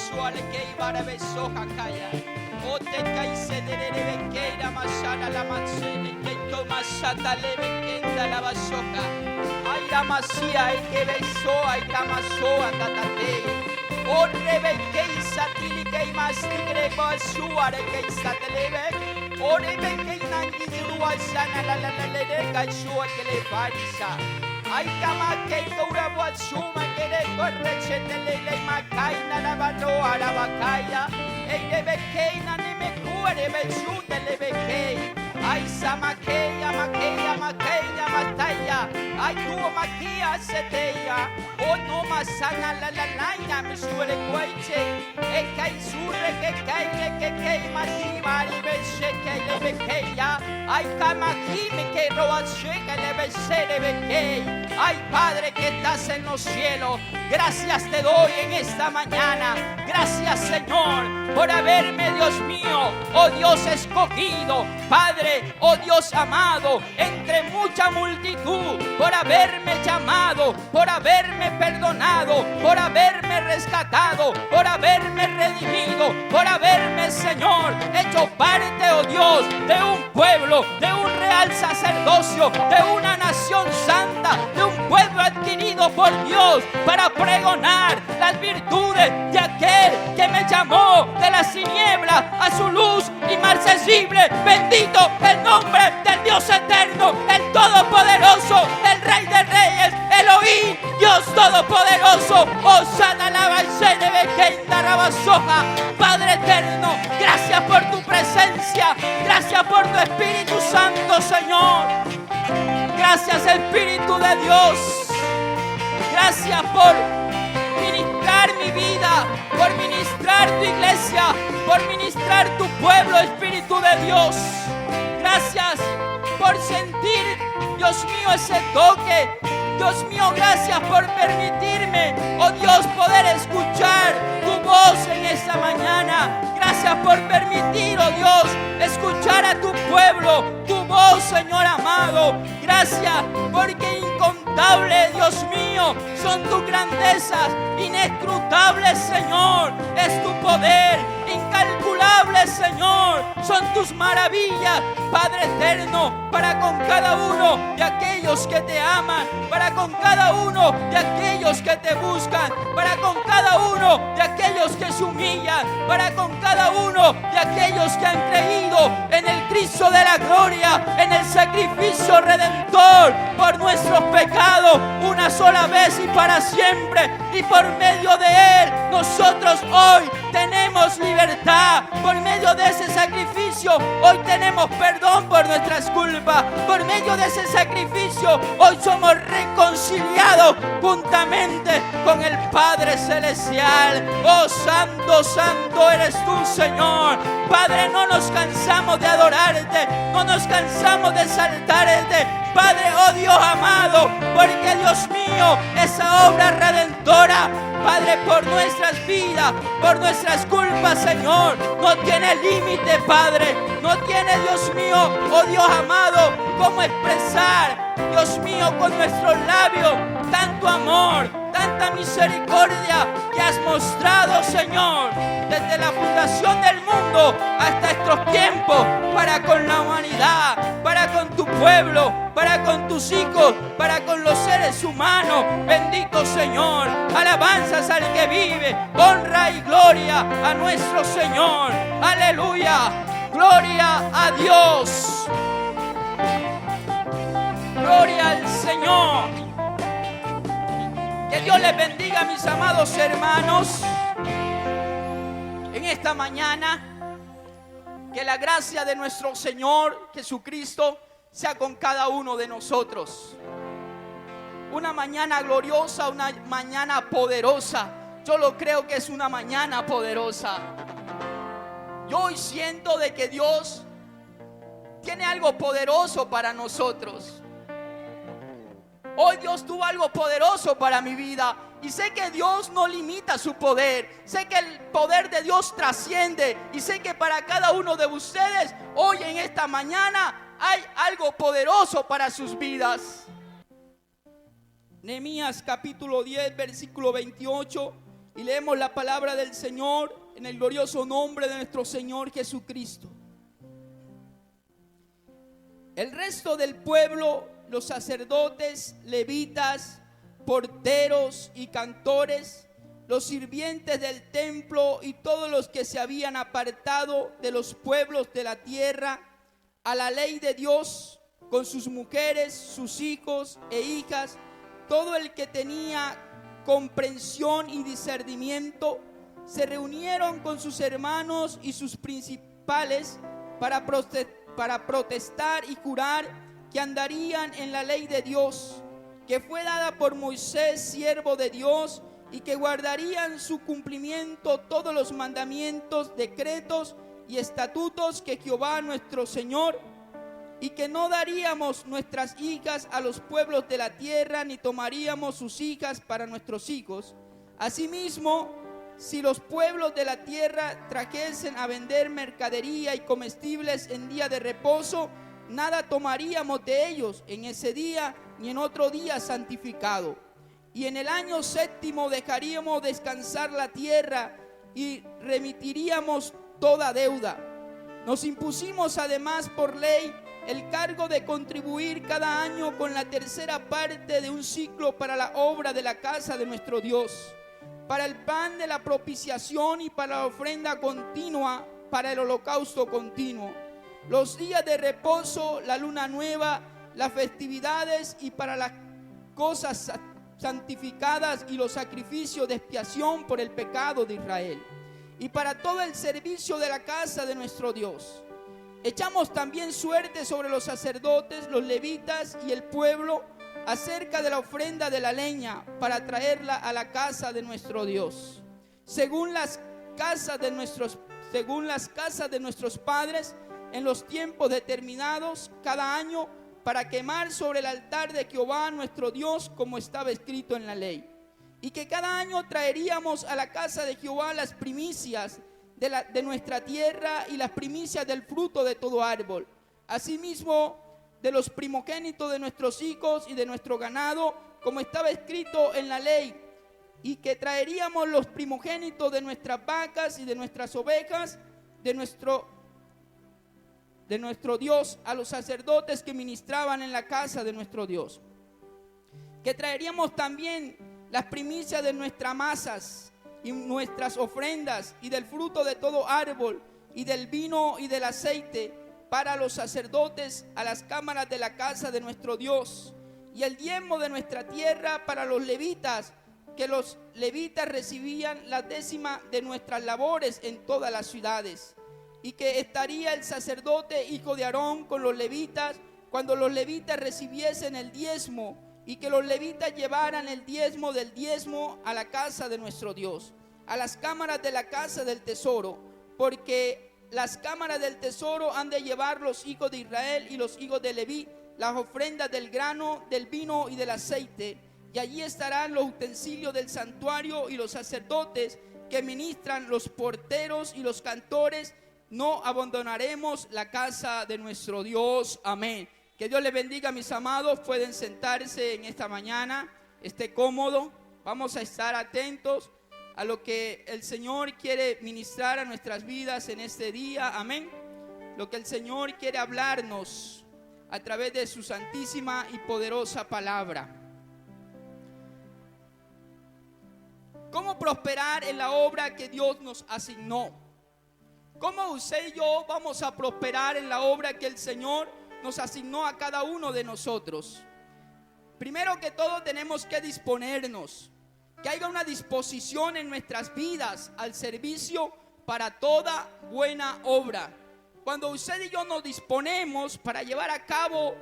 suale que iba a besoja calla. O te caíse de bequeira masana la mancene que toma sata leve que da la basoja. Ay la masía el que besó, ay la masoa tatate. O rebeque y satili que más tigre suare que satelebe. O rebeque y nangiru sana la lega sua que le farisa. Ay kama que dura suma que le corre chetele le macaina la banoa la bacaya. Ey de bequeina ne me cuore besute le bequei. Ay samaqueia, maqueia, maqueia, mataya. Ay tu maquia seteia. O no masana la laina me suele cueche. E que surre que machimari beshe que le bequeia. Ay camaqui me que roa que le beshe le bequei. Ay Padre que estás en los cielos, gracias te doy en esta mañana. Gracias Señor por haberme, Dios mío, oh Dios escogido, Padre, oh Dios amado, entre mucha multitud, por haberme llamado, por haberme perdonado, por haberme rescatado, por haberme redimido, por haberme, Señor, hecho parte, oh Dios, de un pueblo, de un real sacerdocio, de una nación santa, de un pueblo adquirido por Dios para pregonar las virtudes de aquel que me llamó de las tinieblas a su luz inmarcesible. Bendito el nombre del Dios eterno, el todopoderoso, el Rey de Reyes, Elohim, Dios todopoderoso. Osana la de Bequenda Rabasoja. Padre eterno, gracias por tu presencia, gracias por tu Espíritu Santo, Señor. Gracias Espíritu de Dios. Gracias por ministrar mi vida, por ministrar tu iglesia, por ministrar tu pueblo, Espíritu de Dios. Gracias por sentir, Dios mío, ese toque. Dios mío, gracias por permitirme, oh Dios, poder escuchar tu voz en esta mañana. Gracias por permitir, oh Dios, escuchar a tu pueblo, tu voz, Señor amado. Gracias porque incontable, Dios mío, son tus grandezas, inescrutables, Señor, es tu poder, incalculable, Señor, son tus maravillas, Padre eterno, para con cada uno de aquellos que te aman, para con cada uno de aquellos que te buscan, para con cada uno de aquellos que se humillan, para con cada uno de aquellos que han creído en el Cristo de la gloria, en el sacrificio redentor por nuestros pecados, una sola vez y para siempre, y por medio de Él nosotros hoy tenemos libertad. Por medio de ese sacrificio hoy tenemos perdón por nuestras culpas. Por medio de ese sacrificio hoy somos reconciliados juntamente con el Padre Celestial. Oh santo, santo eres tú, Señor. Padre, no nos cansamos de adorarte, no nos cansamos de exaltarte, Padre, oh Dios amado, porque Dios mío, esa obra redentora, Padre, por nuestras vidas, por nuestras culpas, Señor, no tiene límite, Padre, no tiene, Dios mío, oh Dios amado, cómo expresar, Dios mío, con nuestros labios, tanto amor, tanta misericordia que has mostrado, Señor, desde la fundación del mundo hasta estos tiempos, para con la humanidad, para con tu pueblo, para con tus hijos, para con los seres humanos. Bendito Señor, alabanzas al que vive, honra y gloria a nuestro Señor. Aleluya, gloria a Dios, gloria al Señor. Que Dios les bendiga, mis amados hermanos, en esta mañana. Que la gracia de nuestro Señor Jesucristo sea con cada uno de nosotros. Una mañana gloriosa, una mañana poderosa. Yo lo creo que es una mañana poderosa. Yo hoy siento de que Dios tiene algo poderoso para nosotros. Hoy Dios tuvo algo poderoso para mi vida. Y sé que Dios no limita su poder. Sé que el poder de Dios trasciende. Y sé que para cada uno de ustedes, hoy en esta mañana, hay algo poderoso para sus vidas. Nehemías capítulo 10, versículo 28. y leemos la palabra del Señor en el glorioso nombre de nuestro Señor Jesucristo. El resto del pueblo, los sacerdotes, levitas, porteros y cantores, los sirvientes del templo y todos los que se habían apartado de los pueblos de la tierra a la ley de Dios, con sus mujeres, sus hijos e hijas, todo el que tenía comprensión y discernimiento, se reunieron con sus hermanos y sus principales para protestar y jurar que andarían en la ley de Dios, que fue dada por Moisés, siervo de Dios, y que guardarían su cumplimiento todos los mandamientos, decretos y estatutos que Jehová nuestro Señor, y que no daríamos nuestras hijas a los pueblos de la tierra, ni tomaríamos sus hijas para nuestros hijos. Asimismo, si los pueblos de la tierra trajesen a vender mercadería y comestibles en día de reposo, nada tomaríamos de ellos en ese día ni en otro día santificado. Y en el año séptimo dejaríamos descansar la tierra y remitiríamos toda deuda. Nos impusimos además por ley el cargo de contribuir cada año con la tercera parte de un ciclo para la obra de la casa de nuestro Dios, para el pan de la propiciación y para la ofrenda continua, para el holocausto continuo, los días de reposo, la luna nueva, las festividades y para las cosas santificadas y los sacrificios de expiación por el pecado de Israel, y para todo el servicio de la casa de nuestro Dios. Echamos también suerte sobre los sacerdotes, los levitas y el pueblo acerca de la ofrenda de la leña para traerla a la casa de nuestro Dios, según las casas de nuestros padres, en los tiempos determinados cada año, para quemar sobre el altar de Jehová nuestro Dios, como estaba escrito en la ley. Y que cada año traeríamos a la casa de Jehová las primicias de nuestra tierra y las primicias del fruto de todo árbol, asimismo de los primogénitos de nuestros hijos y de nuestro ganado, como estaba escrito en la ley. Y que traeríamos los primogénitos de nuestras vacas y de nuestras ovejas de nuestro Dios a los sacerdotes que ministraban en la casa de nuestro Dios. Que traeríamos también las primicias de nuestras masas y nuestras ofrendas y del fruto de todo árbol y del vino y del aceite para los sacerdotes a las cámaras de la casa de nuestro Dios, y el diezmo de nuestra tierra para los levitas, que los levitas recibían la décima de nuestras labores en todas las ciudades. Y que estaría el sacerdote hijo de Aarón con los levitas cuando los levitas recibiesen el diezmo, y que los levitas llevaran el diezmo del diezmo a la casa de nuestro Dios, a las cámaras de la casa del tesoro, porque las cámaras del tesoro han de llevar los hijos de Israel y los hijos de Leví las ofrendas del grano, del vino y del aceite, y allí estarán los utensilios del santuario y los sacerdotes que ministran, los porteros y los cantores. No abandonaremos la casa de nuestro Dios. Amén. Que Dios les bendiga, mis amados. Pueden sentarse en esta mañana, esté cómodo. Vamos a estar atentos a lo que el Señor quiere ministrar a nuestras vidas en este día. Amén. Lo que el Señor quiere hablarnos a través de su santísima y poderosa palabra. ¿Cómo prosperar en la obra que Dios nos asignó? ¿Cómo usted y yo vamos a prosperar en la obra que el Señor nos asignó a cada uno de nosotros? Primero que todo tenemos que disponernos, que haya una disposición en nuestras vidas al servicio para toda buena obra. Cuando usted y yo nos disponemos para llevar a cabo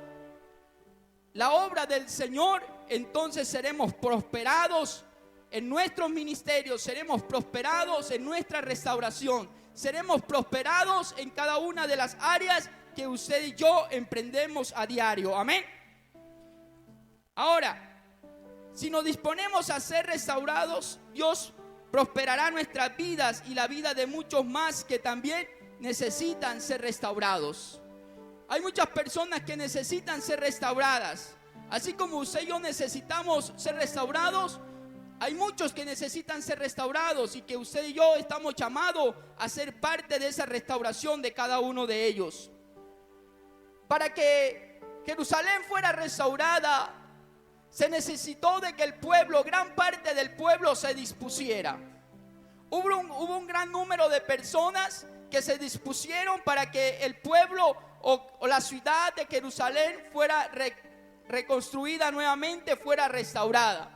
la obra del Señor, entonces seremos prosperados en nuestros ministerios, seremos prosperados en nuestra restauración, seremos prosperados en cada una de las áreas que usted y yo emprendemos a diario. Amén. Ahora, si nos disponemos a ser restaurados, Dios prosperará nuestras vidas y la vida de muchos más que también necesitan ser restaurados. Hay muchas personas que necesitan ser restauradas. Así como usted y yo necesitamos ser restaurados, Hay muchos que necesitan ser restaurados y que usted y yo estamos llamados a ser parte de esa restauración de cada uno de ellos. Para que Jerusalén fuera restaurada, se necesitó de que el pueblo, gran parte del pueblo, se dispusiera. Hubo un gran número de personas que se dispusieron para que el pueblo o la ciudad de Jerusalén fuera reconstruida nuevamente, fuera restaurada.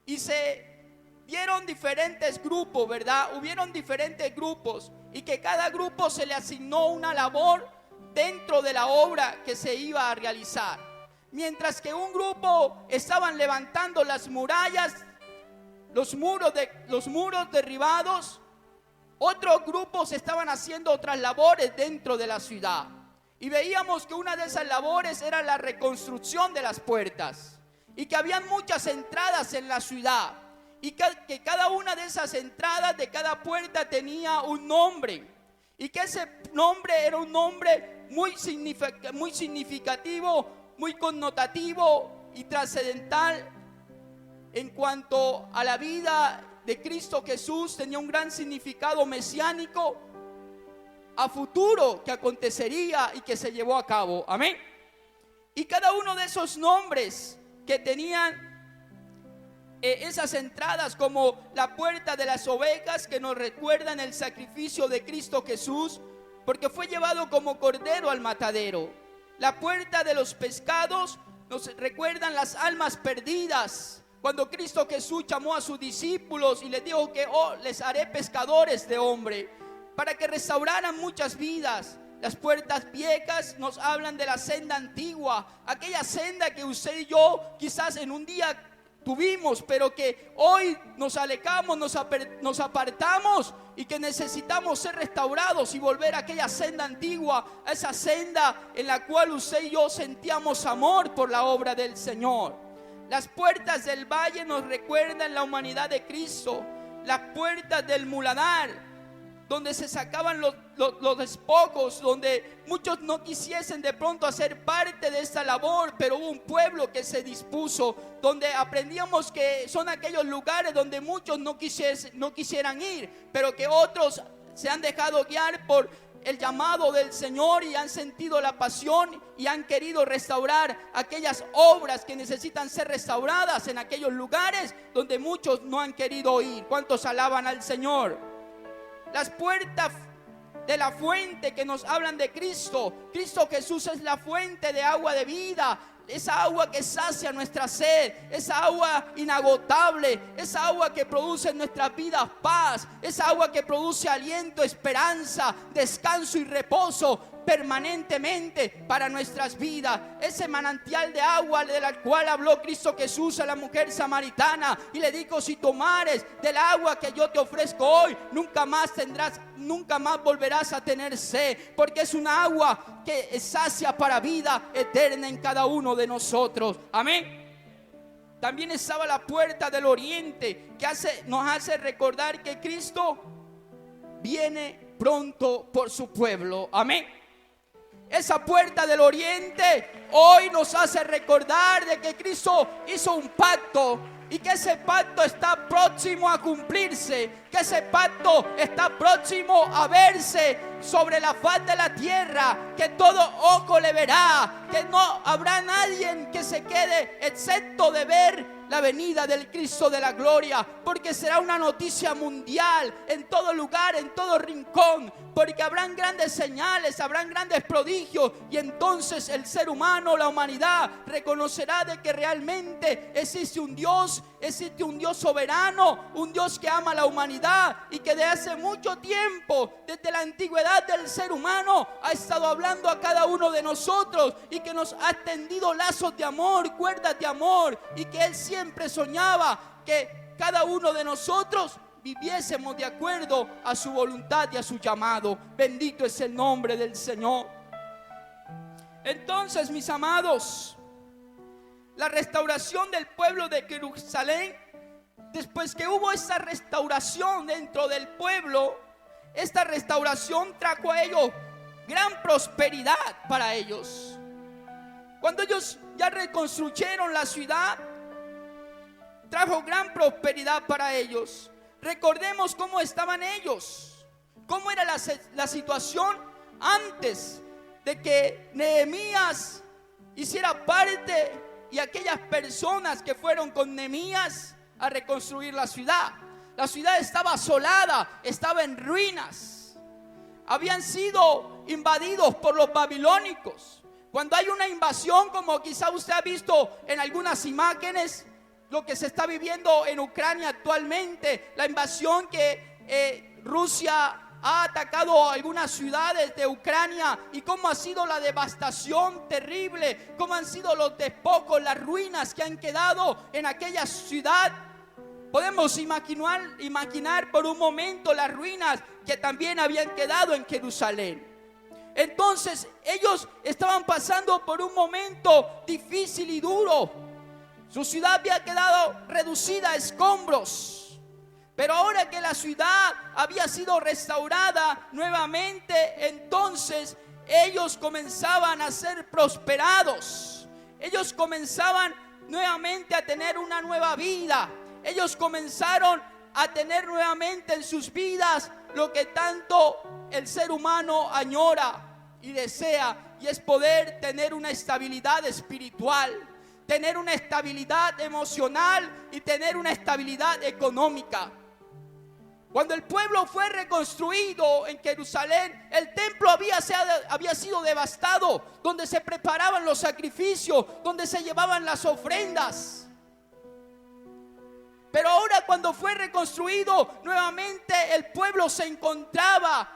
Y se dieron diferentes grupos, ¿verdad? Hubieron diferentes grupos y que cada grupo se le asignó una labor dentro de la obra que se iba a realizar. Mientras que un grupo estaban levantando las murallas, los muros derribados, otros grupos estaban haciendo otras labores dentro de la ciudad. Y veíamos que una de esas labores era la reconstrucción de las puertas. Y que habían muchas entradas en la ciudad. Y que cada una de esas entradas de cada puerta tenía un nombre. Y que ese nombre era un nombre muy significativo, muy connotativo y trascendental en cuanto a la vida de Cristo Jesús. Tenía un gran significado mesiánico a futuro que acontecería y que se llevó a cabo. Amén. Y cada uno de esos nombres que tenían esas entradas, como la puerta de las ovejas, que nos recuerdan el sacrificio de Cristo Jesús, porque fue llevado como cordero al matadero. La puerta de los pescados nos recuerdan las almas perdidas, cuando Cristo Jesús llamó a sus discípulos y les dijo que les haré pescadores de hombre, para que restauraran muchas vidas. Las puertas viejas nos hablan de la senda antigua, aquella senda que usted y yo quizás en un día tuvimos, pero que hoy nos alejamos, nos apartamos, y que necesitamos ser restaurados y volver a aquella senda antigua, a esa senda en la cual usted y yo sentíamos amor por la obra del Señor. Las puertas del valle nos recuerdan la humanidad de Cristo. Las puertas del muladar, donde se sacaban los despojos, donde muchos no quisiesen de pronto hacer parte de esta labor, pero hubo un pueblo que se dispuso, donde aprendíamos que son aquellos lugares donde muchos no quisieran ir, pero que otros se han dejado guiar por el llamado del Señor y han sentido la pasión y han querido restaurar aquellas obras que necesitan ser restauradas en aquellos lugares donde muchos no han querido ir. ¿Cuántos alaban al Señor? Las puertas de la fuente que nos hablan de Cristo. Cristo Jesús es la fuente de agua de vida. Esa agua que sacia nuestra sed, esa agua inagotable, esa agua que produce en nuestras vidas paz, esa agua que produce aliento, esperanza, descanso y reposo permanentemente para nuestras vidas. Ese manantial de agua de la cual habló Cristo Jesús a la mujer samaritana y le dijo: si tomares del agua que yo te ofrezco hoy, nunca más volverás a tener sed, porque es una agua que sacia para vida eterna en cada uno de nosotros. Amén. También estaba la puerta del oriente, que nos hace recordar que Cristo viene pronto por su pueblo. Amén. Esa puerta del oriente hoy nos hace recordar de que Cristo hizo un pacto y que ese pacto está próximo a cumplirse, que ese pacto está próximo a verse sobre la faz de la tierra, que todo ojo le verá, que no habrá nadie que se quede excepto de ver la venida del Cristo de la gloria, porque será una noticia mundial en todo lugar, en todo rincón, porque habrán grandes señales, habrán grandes prodigios, y entonces el ser humano, la humanidad, reconocerá de que realmente existe un Dios soberano, un Dios que ama a la humanidad y que desde hace mucho tiempo, desde la antigüedad del ser humano, ha estado hablando a cada uno de nosotros y que nos ha extendido lazos de amor, cuerdas de amor, y que Él siempre soñaba que cada uno de nosotros viviésemos de acuerdo a su voluntad y a su llamado. Bendito es el nombre del Señor. Entonces, mis amados, la restauración del pueblo de Jerusalén, después que hubo esa restauración dentro del pueblo, esta restauración trajo a ellos gran prosperidad para ellos. Cuando ellos ya reconstruyeron la ciudad, trajo gran prosperidad para ellos. Recordemos cómo estaban ellos, cómo era la situación antes de que Nehemías hiciera parte y aquellas personas que fueron con Nehemías a reconstruir la ciudad. La ciudad estaba asolada, estaba en ruinas. Habían sido invadidos por los babilónicos. Cuando hay una invasión, como quizá usted ha visto en algunas imágenes, lo que se está viviendo en Ucrania actualmente, la invasión que Rusia ha atacado algunas ciudades de Ucrania, y cómo ha sido la devastación terrible, cómo han sido los despojos, las ruinas que han quedado en aquella ciudad. Podemos imaginar por un momento las ruinas que también habían quedado en Jerusalén. Entonces ellos estaban pasando por un momento difícil y duro. Su ciudad había quedado reducida a escombros. Pero ahora que la ciudad había sido restaurada nuevamente, entonces ellos comenzaban a ser prosperados. Ellos comenzaban nuevamente a tener una nueva vida. Ellos comenzaron a tener nuevamente en sus vidas lo que tanto el ser humano añora y desea, y es poder tener una estabilidad espiritual, tener una estabilidad emocional y tener una estabilidad económica. Cuando el pueblo fue reconstruido en Jerusalén, el templo había sido devastado, donde se preparaban los sacrificios, donde se llevaban las ofrendas. Pero ahora, cuando fue reconstruido nuevamente, el pueblo se encontraba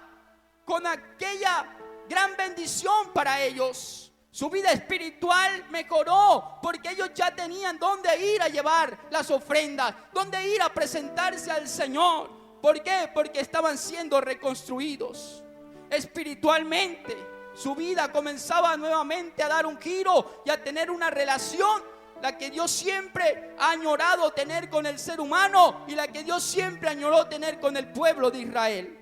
con aquella gran bendición para ellos. Su vida espiritual mejoró porque ellos ya tenían dónde ir a llevar las ofrendas, dónde ir a presentarse al Señor. ¿Por qué? Porque estaban siendo reconstruidos espiritualmente. Su vida comenzaba nuevamente a dar un giro y a tener una relación, la que Dios siempre ha añorado tener con el ser humano y la que Dios siempre añoró tener con el pueblo de Israel.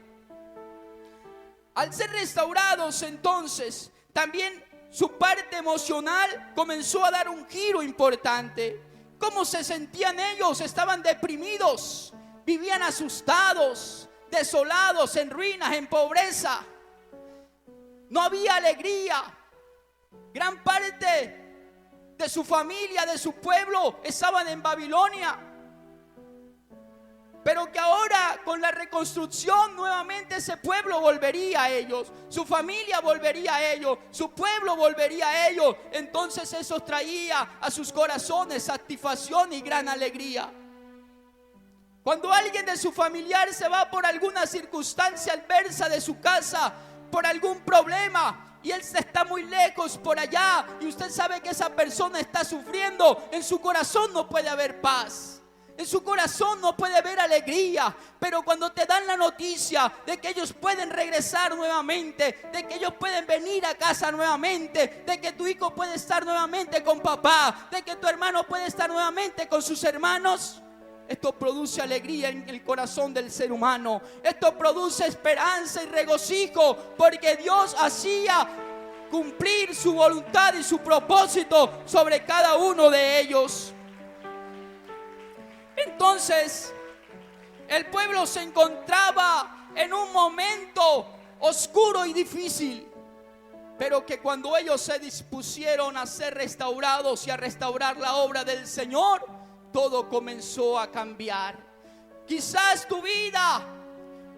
Al ser restaurados, entonces, también su parte emocional comenzó a dar un giro importante. ¿Cómo se sentían ellos? Estaban deprimidos, vivían asustados, desolados, en ruinas, en pobreza. No había alegría. Gran parte de su familia, de su pueblo, estaban en Babilonia. Pero que ahora, con la reconstrucción, nuevamente ese pueblo volvería a ellos, su familia volvería a ellos, su pueblo volvería a ellos. Entonces eso traía a sus corazones satisfacción y gran alegría. Cuando alguien de su familiar se va por alguna circunstancia adversa de su casa, por algún problema, y él está muy lejos por allá, y usted sabe que esa persona está sufriendo, en su corazón no puede haber paz, en su corazón no puede haber alegría. Pero cuando te dan la noticia de que ellos pueden regresar nuevamente, de que ellos pueden venir a casa nuevamente, de que tu hijo puede estar nuevamente con papá, de que tu hermano puede estar nuevamente con sus hermanos, esto produce alegría en el corazón del ser humano. Esto produce esperanza y regocijo, porque Dios hacía cumplir su voluntad y su propósito sobre cada uno de ellos. Entonces, el pueblo se encontraba en un momento oscuro y difícil, pero que cuando ellos se dispusieron a ser restaurados y a restaurar la obra del Señor, todo comenzó a cambiar. Quizás tu vida,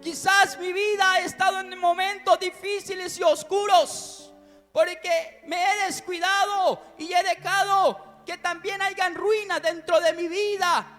quizás mi vida ha estado en momentos difíciles y oscuros, porque me he descuidado y he dejado que también hayan ruinas dentro de mi vida.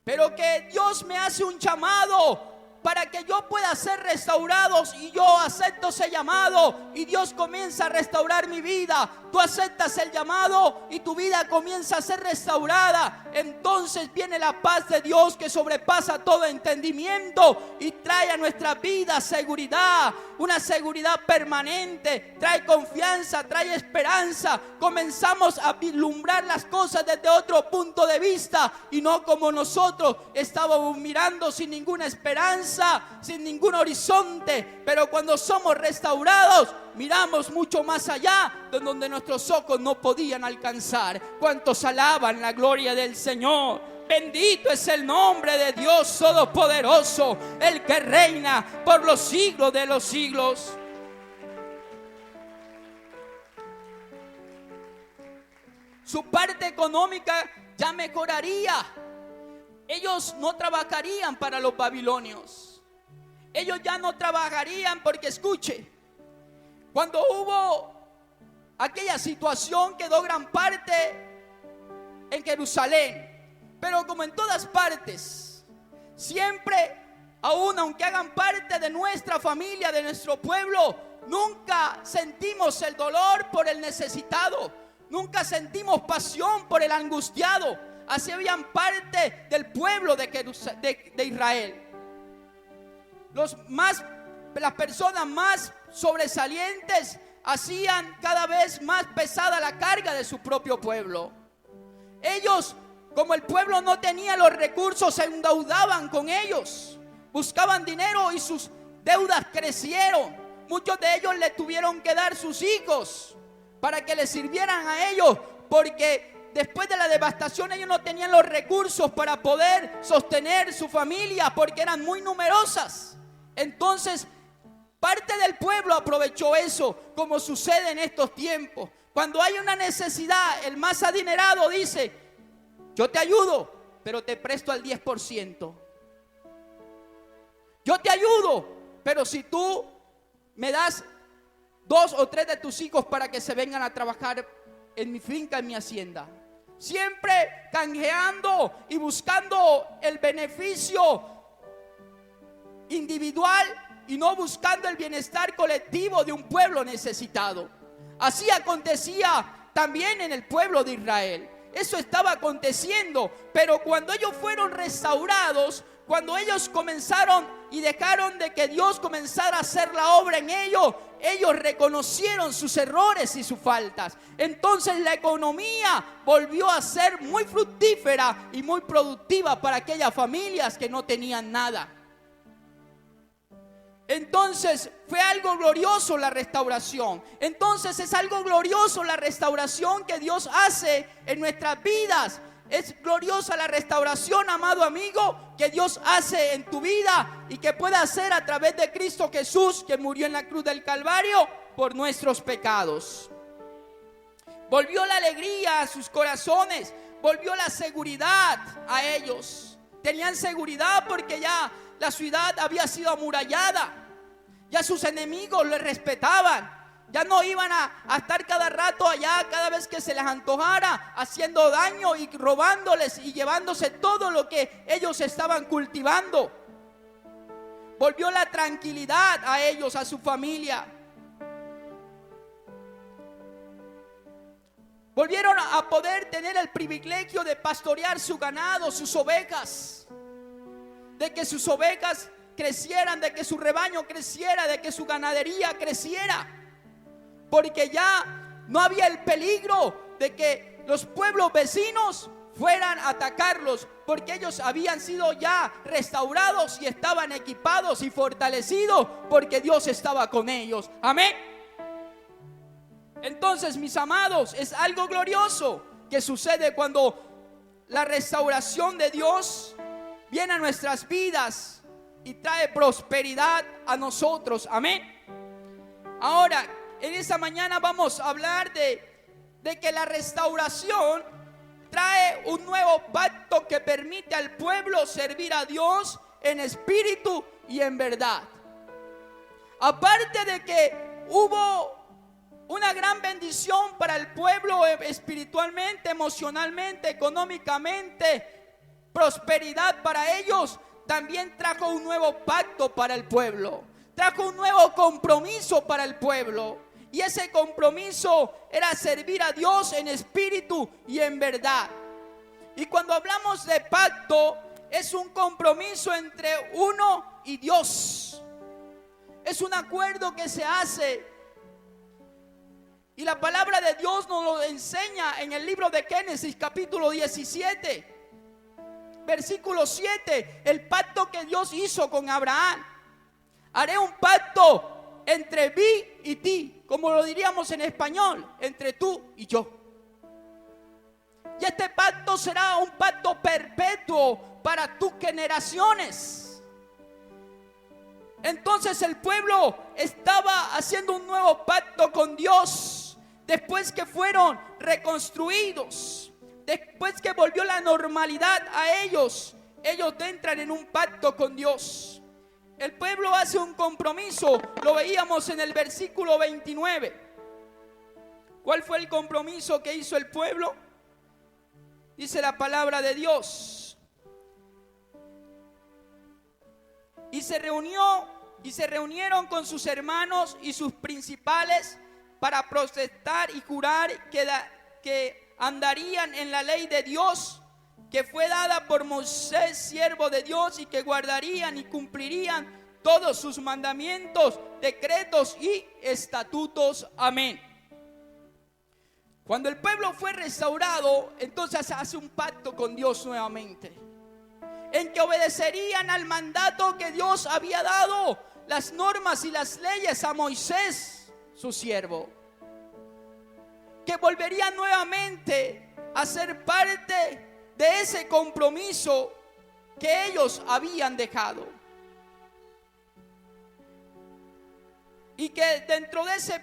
Pero que Dios me hace un llamado para que yo pueda ser restaurado, y yo acepto ese llamado y Dios comienza a restaurar mi vida. Tú aceptas el llamado y tu vida comienza a ser restaurada. Entonces viene la paz de Dios que sobrepasa todo entendimiento y trae a nuestra vida seguridad, una seguridad permanente, trae confianza, trae esperanza. Comenzamos a vislumbrar las cosas desde otro punto de vista y no como nosotros estábamos mirando, sin ninguna esperanza, sin ningún horizonte. Pero cuando somos restaurados, miramos mucho más allá de donde nuestros ojos no podían alcanzar. ¿Cuántos alaban la gloria del Señor? Bendito es el nombre de Dios Todopoderoso, el que reina por los siglos de los siglos. Su parte económica ya mejoraría. Ellos no trabajarían para los babilonios. Ellos ya no trabajarían porque, escuche, cuando hubo aquella situación quedó gran parte en Jerusalén. Pero como en todas partes, siempre, aún aunque hagan parte de nuestra familia, de nuestro pueblo, nunca sentimos el dolor por el necesitado. Nunca sentimos pasión por el angustiado. Así habían parte del pueblo de Israel. Las personas más sobresalientes hacían cada vez más pesada la carga de su propio pueblo. Ellos, como el pueblo no tenía los recursos, se endeudaban con ellos. Buscaban dinero y sus deudas crecieron. Muchos de ellos le tuvieron que dar sus hijos para que les sirvieran a ellos, porque después de la devastación ellos no tenían los recursos para poder sostener su familia, porque eran muy numerosas. Entonces, parte del pueblo aprovechó eso, como sucede en estos tiempos. Cuando hay una necesidad, el más adinerado dice: yo te ayudo, pero te presto al 10%. Yo te ayudo, pero si tú me das 2 o 3 de tus hijos para que se vengan a trabajar en mi finca, en mi hacienda. Siempre canjeando y buscando el beneficio individual y no buscando el bienestar colectivo de un pueblo necesitado. Así acontecía también en el pueblo de Israel. Eso estaba aconteciendo, pero cuando ellos fueron restaurados, cuando ellos comenzaron y dejaron de que Dios comenzara a hacer la obra en ellos, ellos reconocieron sus errores y sus faltas. Entonces la economía volvió a ser muy fructífera y muy productiva para aquellas familias que no tenían nada. Entonces fue algo glorioso la restauración. Entonces es algo glorioso la restauración que Dios hace en nuestras vidas. Es gloriosa la restauración, amado amigo, que Dios hace en tu vida y que puede hacer a través de Cristo Jesús, que murió en la cruz del Calvario por nuestros pecados. Volvió la alegría a sus corazones, volvió la seguridad a ellos. Tenían seguridad porque ya la ciudad había sido amurallada. Ya sus enemigos le respetaban. Ya no iban a estar cada rato allá, cada vez que se les antojara, haciendo daño y robándoles y llevándose todo lo que ellos estaban cultivando. Volvió la tranquilidad a ellos, a su familia. Volvieron a poder tener el privilegio de pastorear su ganado, sus ovejas. De que sus ovejas crecieran, de que su rebaño creciera, de que su ganadería creciera. Porque ya no había el peligro de que los pueblos vecinos fueran a atacarlos, porque ellos habían sido ya restaurados y estaban equipados y fortalecidos, porque Dios estaba con ellos. Amén. Entonces, mis amados, es algo glorioso que sucede cuando la restauración de Dios viene a nuestras vidas y trae prosperidad a nosotros. Amén. Ahora, en esta mañana vamos a hablar de que la restauración trae un nuevo pacto que permite al pueblo servir a Dios en espíritu y en verdad. Aparte de que hubo una gran bendición para el pueblo espiritualmente, emocionalmente, económicamente, prosperidad para ellos, también trajo un nuevo pacto para el pueblo. Trajo un nuevo compromiso para el pueblo. Y ese compromiso era servir a Dios en espíritu y en verdad. Y cuando hablamos de pacto, es un compromiso entre uno y Dios. Es un acuerdo que se hace. Y la palabra de Dios nos lo enseña en el libro de Génesis, capítulo 17, versículo 7. El pacto que Dios hizo con Abraham. Haré un pacto entre mí y ti, como lo diríamos en español, entre tú y yo. Y este pacto será un pacto perpetuo para tus generaciones. Entonces el pueblo estaba haciendo un nuevo pacto con Dios. Después que fueron reconstruidos, después que volvió la normalidad a ellos entran en un pacto con Dios. El pueblo hace un compromiso, lo veíamos en el versículo 29. ¿Cuál fue el compromiso que hizo el pueblo? Dice la palabra de Dios. Y se reunieron con sus hermanos y sus principales para protestar y jurar que andarían en la ley de Dios que fue dada por Moisés, siervo de Dios, y que guardarían y cumplirían todos sus mandamientos, decretos y estatutos. Amén. Cuando el pueblo fue restaurado, entonces hace un pacto con Dios nuevamente, en que obedecerían al mandato que Dios había dado, las normas y las leyes a Moisés, su siervo, que volverían nuevamente a ser parte de ese compromiso que ellos habían dejado. Y que dentro de ese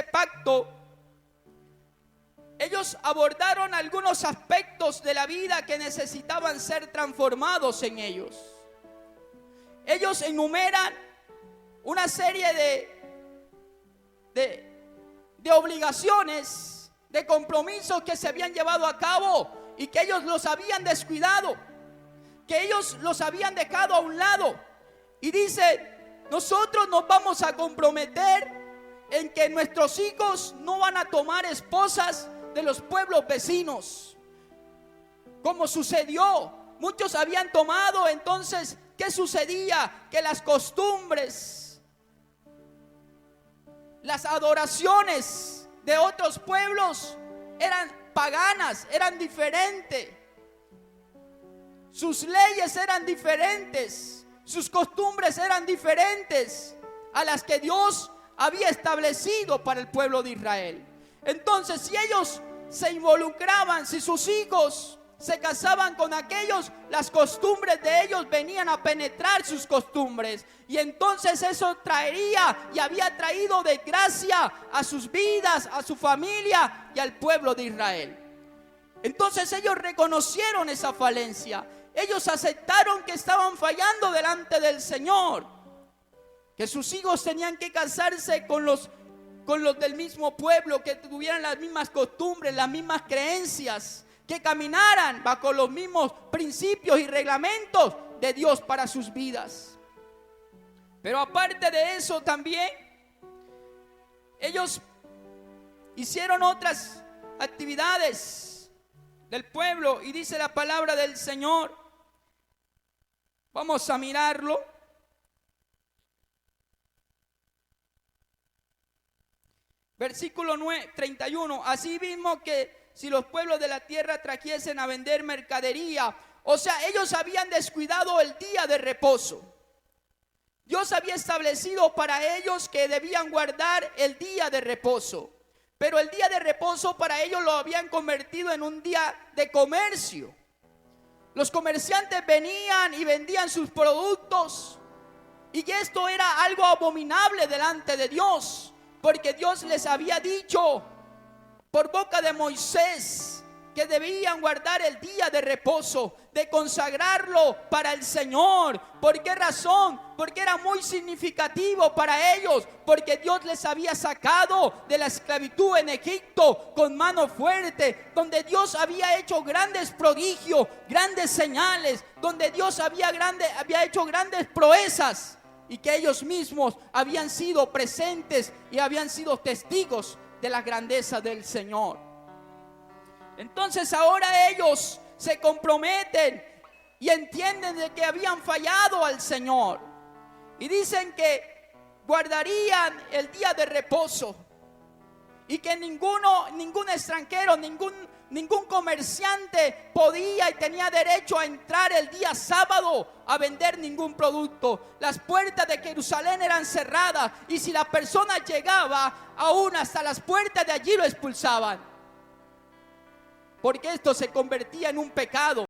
pacto, ellos abordaron algunos aspectos de la vida que necesitaban ser transformados en ellos. Ellos enumeran una serie de obligaciones, de compromisos que se habían llevado a cabo y que ellos los habían descuidado, que ellos los habían dejado a un lado. Y dice: nosotros nos vamos a comprometer en que nuestros hijos no van a tomar esposas de los pueblos vecinos, como sucedió. Muchos habían tomado. Entonces, ¿qué sucedía? Que las costumbres, las adoraciones de otros pueblos eran paganas, eran diferentes. Sus leyes eran diferentes, sus costumbres eran diferentes a las que Dios había establecido para el pueblo de Israel. Entonces, si ellos se involucraban, si sus hijos se casaban con aquellos, las costumbres de ellos venían a penetrar sus costumbres, y entonces eso traería y había traído desgracia a sus vidas, a su familia y al pueblo de Israel. Entonces ellos reconocieron esa falencia, ellos aceptaron que estaban fallando delante del Señor, que sus hijos tenían que casarse con los del mismo pueblo, que tuvieran las mismas costumbres, las mismas creencias, que caminaran bajo los mismos principios y reglamentos de Dios para sus vidas. Pero aparte de eso, también ellos hicieron otras actividades del pueblo, y dice la palabra del Señor. Vamos a mirarlo. Versículo 31. Así mismo que si los pueblos de la tierra trajesen a vender mercadería, o sea, ellos habían descuidado el día de reposo. Dios había establecido para ellos que debían guardar el día de reposo, pero el día de reposo para ellos lo habían convertido en un día de comercio. Los comerciantes venían y vendían sus productos, y esto era algo abominable delante de Dios, porque Dios les había dicho por boca de Moisés que debían guardar el día de reposo, de consagrarlo para el Señor. ¿Por qué razón? Porque era muy significativo para ellos, porque Dios les había sacado de la esclavitud en Egipto con mano fuerte, donde Dios había hecho grandes prodigios, grandes señales, donde Dios había hecho grandes proezas, y que ellos mismos habían sido presentes y habían sido testigos de la grandeza del Señor. Entonces ahora ellos se comprometen y entienden de que habían fallado al Señor, y dicen que guardarían el día de reposo, y que ningún extranjero, ningún comerciante podía y tenía derecho a entrar el día sábado a vender ningún producto. Las puertas de Jerusalén eran cerradas, y si la persona llegaba aún hasta las puertas de allí, lo expulsaban. porque esto se convertía en un pecado.